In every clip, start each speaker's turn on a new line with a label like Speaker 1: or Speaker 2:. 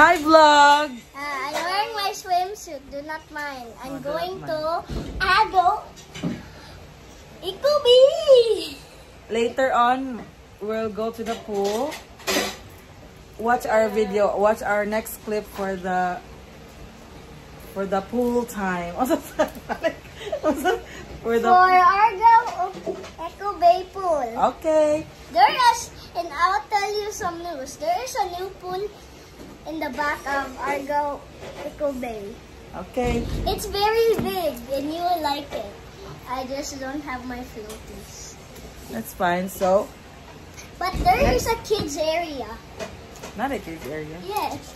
Speaker 1: Hi vlog!
Speaker 2: I'm wearing my swimsuit, do not mind. I'm going to Ado Ikubi!
Speaker 1: Later on, we'll go to the pool. Watch our video. Watch our next clip for the pool time. For
Speaker 2: Argo Eco Bay Pool.
Speaker 1: Okay.
Speaker 2: There is, and I'll tell you some news. There is a new pool in the back of Argo Eco Bay.
Speaker 1: Okay.
Speaker 2: It's very big, and you will like it. I just don't have my floaties.
Speaker 1: That's fine. So,
Speaker 2: but there is a kids area.
Speaker 1: not a kids area.
Speaker 2: Yes.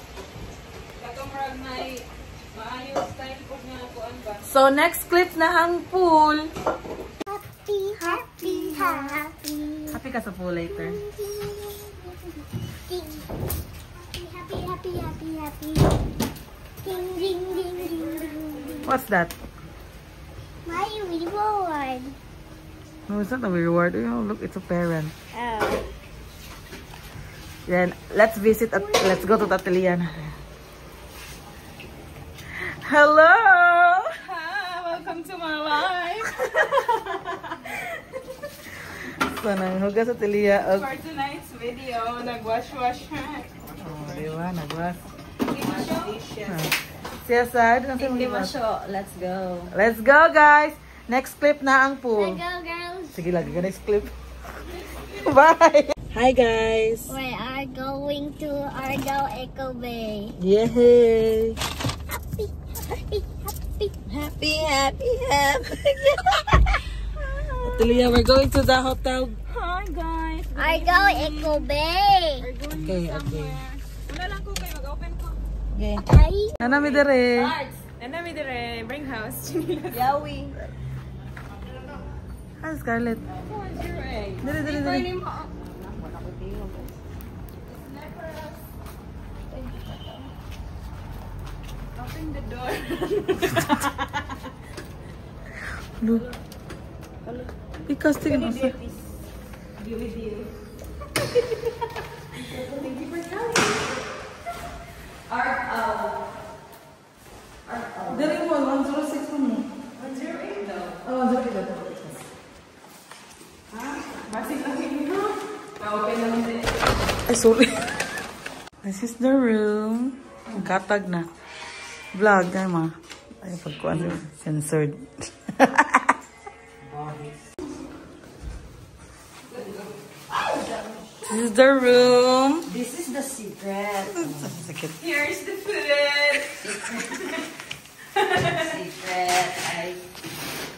Speaker 1: So, next clip na ang pool.
Speaker 2: Happy, happy, happy.
Speaker 1: Happy ka sa pool later.
Speaker 2: Ding. Happy, happy, happy, happy. Ding, ding, ding, ding, ding.
Speaker 1: What's that?
Speaker 2: My reward.
Speaker 1: No, it's not a reward. Oh, look, it's a parent.
Speaker 2: Oh.
Speaker 1: Then, let's go to Tatilian. Hello!
Speaker 3: Hi, welcome to my life.
Speaker 1: So, nanghugas sa Tilia.
Speaker 3: For tonight's video, nagwash-wash na.
Speaker 1: Oh, diba? Nagwas.
Speaker 3: Dishes.
Speaker 1: Siya sad.
Speaker 3: Hindi mo siya. Let's go.
Speaker 1: Let's go, guys! Next clip na ang pool.
Speaker 2: Let's go, girls.
Speaker 1: Sige, lagi ka next clip. Bye! Hi, guys!
Speaker 2: We are going to Argo Eco Bay.
Speaker 1: Yay!
Speaker 2: Happy, happy, happy.
Speaker 1: Happy, happy, happy! Tilia, we're going to the hotel.
Speaker 3: Hi guys.
Speaker 2: Argo Eco Bay.
Speaker 1: Okay, okay.
Speaker 3: Wala lang ko kayo. Mag-open ko.
Speaker 1: Okay.
Speaker 2: Ay.
Speaker 1: Nanami dere.
Speaker 3: Nandami dire. Bring house.
Speaker 1: Yawi. Hi, Scarlett. Dere, dere, dere.
Speaker 3: Open the door.
Speaker 1: Look. Because tingin mo sa...
Speaker 3: Thank you for coming.
Speaker 1: Dere mo, 106 mo.
Speaker 3: 108 though.
Speaker 1: Oh, 108.
Speaker 3: Basig lang yun. Na-open naman din.
Speaker 1: Ay, sorry. This is the room. Ang katag na. Vlog, ay ma. Ay, pagkuhan censored. This is the room.
Speaker 4: This is the secret.
Speaker 1: Sakit.
Speaker 3: Here's the food.
Speaker 4: Secret. Ay.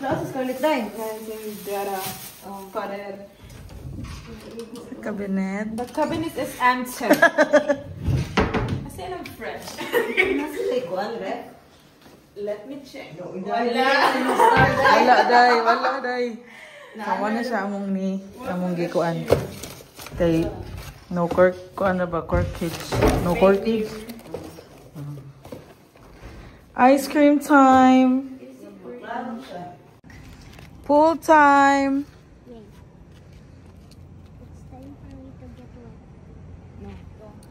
Speaker 4: Nasa Scarlett Dine.
Speaker 3: Father.
Speaker 1: Cabinet.
Speaker 3: The cabinet is empty. Kasi I'm fresh.
Speaker 4: Nasa likuan, ref?
Speaker 3: Let me check.
Speaker 1: Wala, day. Wala, day. Kawa na siya among gikuan. Kay, no cork, kuan na ba? Corkage. No corkage. Ice cream time. Pool time.
Speaker 2: It's time for me to get wet.
Speaker 4: No.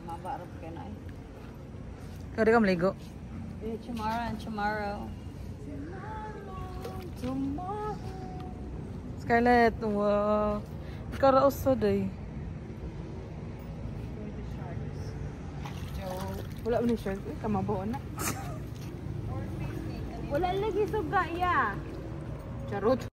Speaker 4: Mabarap ka na eh.
Speaker 1: Kaya ka maligo.
Speaker 4: Tomorrow and tomorrow.
Speaker 1: Scarlett, wow. Karaos sa day.
Speaker 3: Wala mo na shirt. Uy, kamabuo na. Wala lagi suga, iya. Charot.